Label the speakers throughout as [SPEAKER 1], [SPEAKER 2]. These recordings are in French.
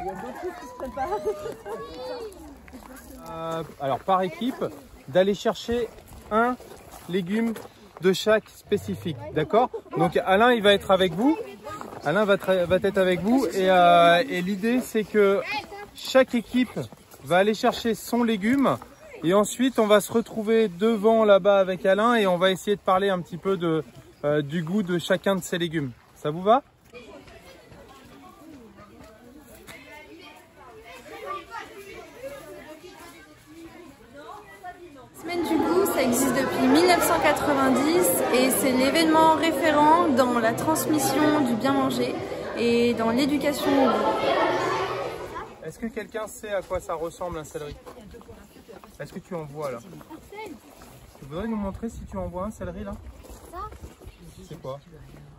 [SPEAKER 1] d'autres choses qui se préparent.
[SPEAKER 2] Alors par équipe, d'aller chercher un légume de chaque spécifique, d'accord? Donc Alain, il va être avec vous. Alain va être avec vous et l'idée c'est que chaque équipe va aller chercher son légume et ensuite on va se retrouver devant là-bas avec Alain et on va essayer de parler un petit peu du goût de chacun de ces légumes. Ça vous va?
[SPEAKER 3] Semaine du goût, ça existe depuis 1990 et c'est l'événement référent dans la transmission du bien manger et dans l'éducation au goût.
[SPEAKER 2] Est-ce que quelqu'un sait à quoi ça ressemble un céleri? Est-ce que tu en vois là? Tu voudrais nous montrer si tu en vois un céleri là? C'est quoi?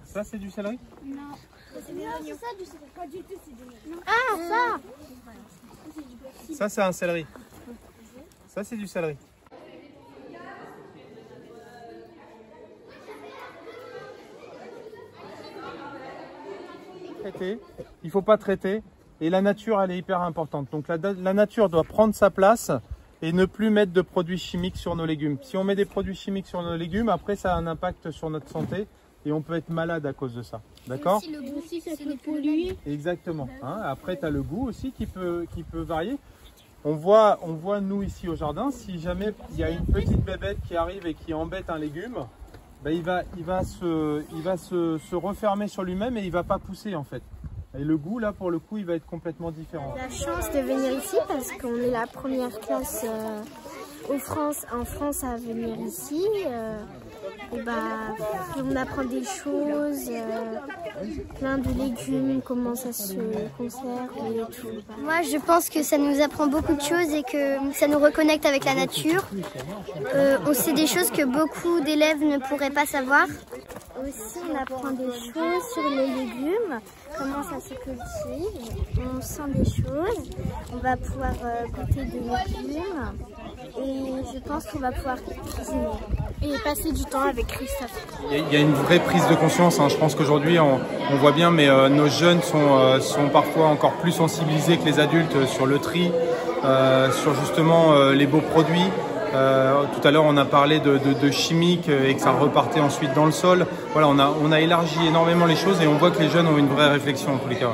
[SPEAKER 2] Ça c'est du céleri?
[SPEAKER 4] Non. C'est ça du céleri. Pas du tout, c'est du céleri. Ah, ça!
[SPEAKER 2] Ça c'est un céleri. Ça c'est du céleri. Il ne faut pas traiter et la nature elle est hyper importante. Donc la nature doit prendre sa place et ne plus mettre de produits chimiques sur nos légumes. Si on met des produits chimiques sur nos légumes, après ça a un impact sur notre santé et on peut être malade à cause de ça. D'accord?
[SPEAKER 4] Aussi le goût aussi, ça peut polluer.
[SPEAKER 2] Exactement. Hein, après tu as le goût aussi qui peut varier. On voit nous ici au jardin, si jamais il y a une petite bébête qui arrive et qui embête un légume, ben il va se refermer sur lui-même et il va pas pousser en fait. Et le goût là pour le coup il va être complètement différent.
[SPEAKER 4] La chance de venir ici parce qu'on est la première classe en France à venir ici. Et bah, on apprend des choses, plein de légumes, comment ça se conserve et tout.
[SPEAKER 5] Moi, je pense que ça nous apprend beaucoup de choses et que ça nous reconnecte avec la nature. On sait des choses que beaucoup d'élèves ne pourraient pas savoir.
[SPEAKER 4] Aussi, on apprend des choses sur les légumes, comment ça se cultive. On sent des choses, on va pouvoir goûter des légumes et je pense qu'on va pouvoir cuisiner et passer du temps avec Christophe.
[SPEAKER 2] Il y a une vraie prise de conscience, hein. Je pense qu'aujourd'hui on voit bien, mais nos jeunes sont parfois encore plus sensibilisés que les adultes sur le tri, sur justement les beaux produits. Tout à l'heure on a parlé de chimiques et que ça repartait ensuite dans le sol. Voilà, on a élargi énormément les choses et on voit que les jeunes ont une vraie réflexion en tous les cas.